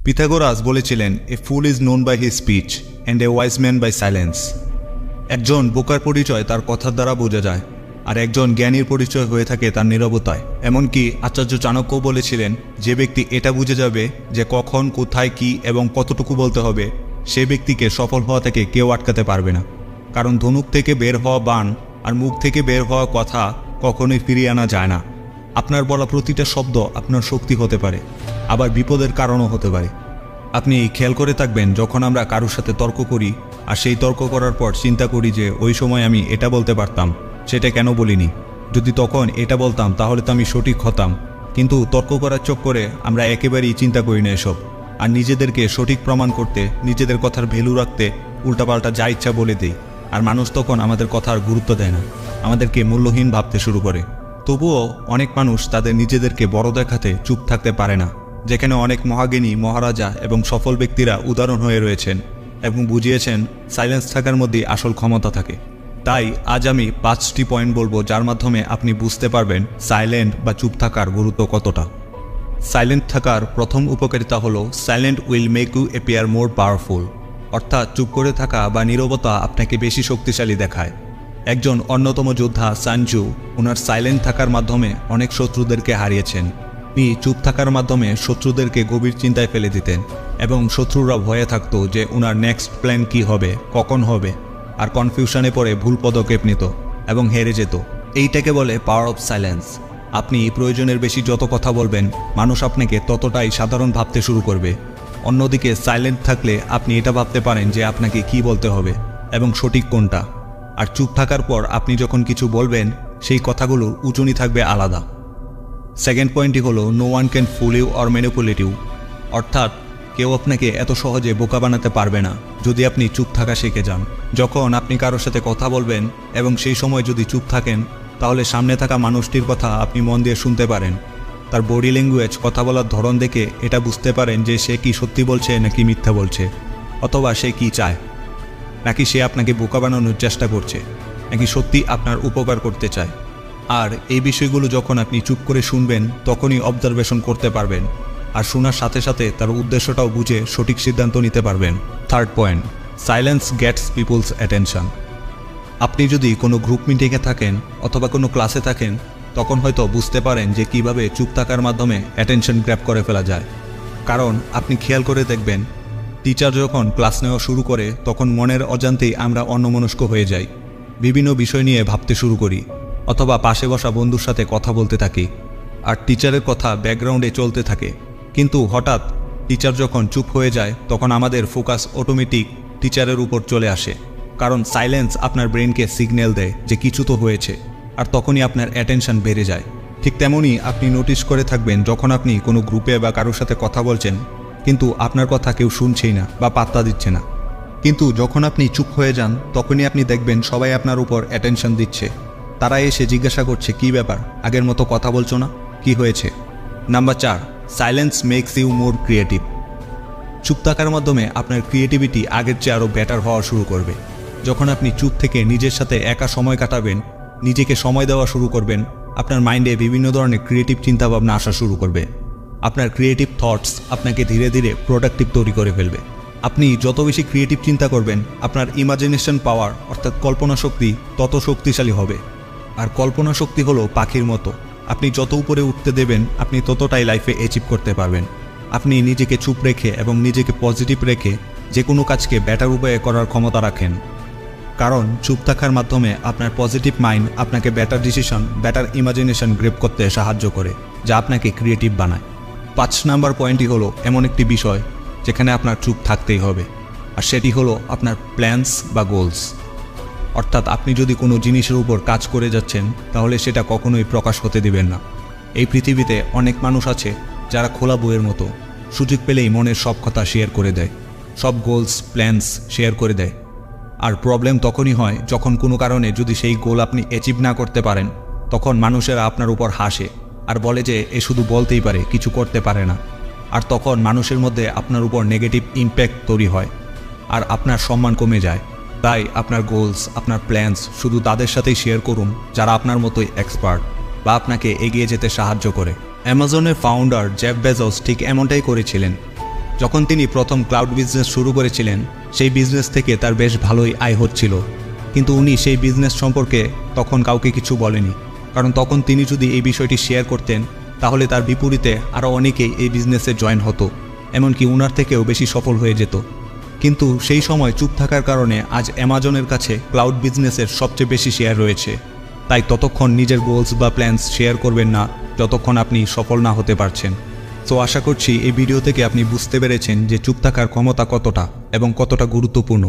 Pythagoras বলেছিলেন, a fool is known by his speech and a wise man by silence. একজন বোকার পরিচয় তার কথার দ্বারা বোঝা যায়, আর একজন জ্ঞানীর পরিচয় হয়ে থাকে তার নীরবতায়। এমনকি আচার্য চাণক্য বলেছিলেন, যে ব্যক্তি এটা বুঝে যাবে যে কখন, কোথায়, কি এবং কতটুকু বলতে হবে, সে ব্যক্তিকে সফল হওয়া থেকে কেউ আটকাতে পারবে না। কারণ ধনুক থেকে বের হওয়া বাণ আর মুখ থেকে বের হওয়া কথা কখনোই ফিরিয়ে আনা যায় না। আপনার বলা প্রতিটা শব্দ আপনার শক্তি হতে পারে, আবার বিপদের কারণও হতে পারে। আপনি খেয়াল করে থাকবেন, যখন আমরা কারোর সাথে তর্ক করি আর সেই তর্ক করার পর চিন্তা করি যে ওই সময় আমি এটা বলতে পারতাম, সেটা কেন বলিনি, যদি তখন এটা বলতাম তাহলে তো আমি সঠিক হতাম। কিন্তু তর্ক করার চক্করে আমরা একেবারেই চিন্তা করি না এসব, আর নিজেদেরকে সঠিক প্রমাণ করতে, নিজেদের কথার ভ্যালু রাখতে উল্টাপাল্টা যা ইচ্ছা বলে দিই। আর মানুষ তখন আমাদের কথার গুরুত্ব দেয় না, আমাদেরকে মূল্যহীন ভাবতে শুরু করে। তবুও অনেক মানুষ তাদের নিজেদেরকে বড় দেখাতে চুপ থাকতে পারে না, যেখানে অনেক মহাজ্ঞানী, মহারাজা এবং সফল ব্যক্তিরা উদাহরণ হয়ে রয়েছেন এবং বুঝিয়েছেন সাইলেন্স থাকার মধ্যেই আসল ক্ষমতা থাকে। তাই আজ আমি 5টি পয়েন্ট বলবো, যার মাধ্যমে আপনি বুঝতে পারবেন সাইলেন্ট বা চুপ থাকার গুরুত্ব কতটা। সাইলেন্ট থাকার প্রথম উপকারিতা হলো, silent will make you appear more powerful. অর্থাৎ চুপ করে থাকা বা নীরবতা আপনাকে বেশি শক্তিশালী দেখায়। একজন অন্যতম যোদ্ধা সান তজু ওনার সাইলেন্ট থাকার মাধ্যমে অনেক শত্রুদেরকে হারিয়েছেন। তিনি চুপ থাকার মাধ্যমে শত্রুদেরকে গভীর চিন্তায় ফেলে দিতেন এবং শত্রুরা ভয়ে থাকতো যে ওনার নেক্সট প্ল্যান কি হবে, কখন হবে, আর কনফিউশনে পড়ে ভুল পদক্ষেপ নিত এবং হেরে যেত। এইটাকে বলে পাওয়ার অফ সাইলেন্স। আপনি প্রয়োজনের বেশি যত কথা বলবেন, মানুষ আপনাকে ততটাই সাধারণ ভাবতে শুরু করবে। অন্যদিকে সাইলেন্ট থাকলে আপনি এটা ভাবতে পারেন যে আপনাকে কি বলতে হবে এবং সঠিক কোনটা। আর চুপ থাকার পর আপনি যখন কিছু বলবেন, সেই কথাগুলো উঁচুনি থাকবে আলাদা। সেকেন্ড পয়েন্টটি হলো, no one can fool you or manipulate you. অর্থাৎ কেউ আপনাকে এত সহজে বোকা বানাতে পারবে না যদি আপনি চুপ থাকা শিখে যান। যখন আপনি কারোর সাথে কথা বলবেন এবং সেই সময় যদি চুপ থাকেন, তাহলে সামনে থাকা মানুষটির কথা আপনি মন দিয়ে শুনতে পারেন। তার বডি ল্যাঙ্গুয়েজ, কথা বলার ধরন দেখে এটা বুঝতে পারেন যে সে কি সত্যি বলছে নাকি মিথ্যা বলছে, অথবা সে কি চায়, নাকি সে আপনাকে বোকা বানানোর চেষ্টা করছে, নাকি সত্যি আপনার উপকার করতে চায়। আর এই বিষয়গুলো যখন আপনি চুপ করে শুনবেন, তখনই অবজারভেশন করতে পারবেন, আর শোনার সাথে সাথে তার উদ্দেশ্যটাও বুঝে সঠিক সিদ্ধান্ত নিতে পারবেন। Third point, silence gets people's attention. আপনি যদি কোনো গ্রুপ মিটিংয়ে থাকেন অথবা কোনো ক্লাসে থাকেন, তখন হয়তো বুঝতে পারেন যে কিভাবে চুপ থাকার মাধ্যমে অ্যাটেনশন গ্র্যাব করে ফেলা যায়। কারণ আপনি খেয়াল করে দেখবেন, টিচার যখন ক্লাস নেওয়া শুরু করে, তখন মনের অজান্তেই আমরা অন্যমনস্ক হয়ে যাই, বিভিন্ন বিষয় নিয়ে ভাবতে শুরু করি, অথবা পাশে বসা বন্ধুর সাথে কথা বলতে থাকি, আর টিচারের কথা ব্যাকগ্রাউন্ডে চলতে থাকে। কিন্তু হঠাৎ টিচার যখন চুপ হয়ে যায়, তখন আমাদের ফোকাস অটোমেটিক টিচারের উপর চলে আসে। কারণ সাইলেন্স আপনার ব্রেনকে সিগন্যাল দেয় যে কিছু তো হয়েছে, আর তখনই আপনার অ্যাটেনশন বেড়ে যায়। ঠিক তেমনই আপনি নোটিস করে থাকবেন, যখন আপনি কোনো গ্রুপে বা কারোর সাথে কথা বলছেন, কিন্তু আপনার কথা কেউ শুনছেই না বা পাত্তা দিচ্ছে না। কিন্তু যখন আপনি চুপ হয়ে যান, তখনই আপনি দেখবেন সবাই আপনার উপর অ্যাটেনশন দিচ্ছে। তারা এসে জিজ্ঞাসা করছে, কি ব্যাপার, আগের মতো কথা বলছো না, কি হয়েছে? Number 4, silence makes you more creative. চুপ থাকার মাধ্যমে আপনার ক্রিয়েটিভিটি আগের চেয়ে আরও বেটার হওয়া শুরু করবে। যখন আপনি চুপ থেকে নিজের সাথে একা সময় কাটাবেন, নিজেকে সময় দেওয়া শুরু করবেন, আপনার মাইন্ডে বিভিন্ন ধরনের ক্রিয়েটিভ চিন্তাভাবনা আসা শুরু করবে। আপনার ক্রিয়েটিভ থটস আপনাকে ধীরে ধীরে প্রোডাক্টিভ তৈরি করে ফেলবে। আপনি যত বেশি ক্রিয়েটিভ চিন্তা করবেন, আপনার ইমাজিনেশন পাওয়ার অর্থাৎ কল্পনা শক্তি তত শক্তিশালী হবে। আর কল্পনা শক্তি হলো পাখির মতো, আপনি যত উপরে উঠতে দেবেন, আপনি ততটাই লাইফে অ্যাচিভ করতে পারবেন। আপনি নিজেকে চুপ রেখে এবং নিজেকে পজিটিভ রেখে যে কোনো কাজকে বেটার উপায়ে করার ক্ষমতা রাখেন। কারণ চুপ থাকার মাধ্যমে আপনার পজিটিভ মাইন্ড আপনাকে better decision, better imagination grape করতে সাহায্য করে, যা আপনাকে ক্রিয়েটিভ বানায়। 5 নাম্বার পয়েন্টই হলো এমন একটি বিষয় যেখানে আপনার চুপ থাকতেই হবে, আর সেটি হলো আপনার প্ল্যানস বা গোলস। অর্থাৎ আপনি যদি কোনো জিনিসের উপর কাজ করে যাচ্ছেন, তাহলে সেটা কখনোই প্রকাশ হতে দিবেন না। এই পৃথিবীতে অনেক মানুষ আছে যারা খোলা বইয়ের মতো, সুযোগ পেলেই মনের সব কথা শেয়ার করে দেয়, সব গোলস, প্ল্যানস শেয়ার করে দেয়। আর প্রবলেম তখনই হয় যখন কোনো কারণে যদি সেই গোল আপনি অ্যাচিভ না করতে পারেন, তখন মানুষেরা আপনার উপর হাসে আর বলে যে এ শুধু বলতেই পারে, কিছু করতে পারে না। আর তখন মানুষের মধ্যে আপনার উপর নেগেটিভ ইম্প্যাক্ট তৈরি হয়, আর আপনার সম্মান কমে যায়। তাই আপনার গোলস, আপনার প্ল্যানস শুধু তাদের সাথেই শেয়ার করুন যারা আপনার মতোই এক্সপার্ট বা আপনাকে এগিয়ে যেতে সাহায্য করে। অ্যামাজনের ফাউন্ডার জেফ বেজোস ঠিক এমনটাই করেছিলেন। যখন তিনি প্রথম ক্লাউড বিজনেস শুরু করেছিলেন সেই বিজনেস থেকে তার বেশ ভালোই আয় হচ্ছিল, কিন্তু উনি সেই বিজনেস সম্পর্কে তখন কাউকে কিছু বলেনি, কারণ তখন তিনি যদি এই বিষয়টি শেয়ার করতেন তাহলে তার বিপরীতে আরও অনেকেই এই বিজনেসে জয়েন হতো, এমনকি উনার থেকেও বেশি সফল হয়ে যেত। কিন্তু সেই সময় চুপ থাকার কারণে আজ অ্যামাজনের কাছে ক্লাউড বিজনেসের সবচেয়ে বেশি শেয়ার রয়েছে। তাই ততক্ষণ নিজের গোলস বা প্ল্যানস শেয়ার করবেন না যতক্ষণ আপনি সফল না হতে পারছেন। সো আশা করছি এই ভিডিও থেকে আপনি বুঝতে পেরেছেন যে চুপ থাকার ক্ষমতা কতটা এবং কতটা গুরুত্বপূর্ণ।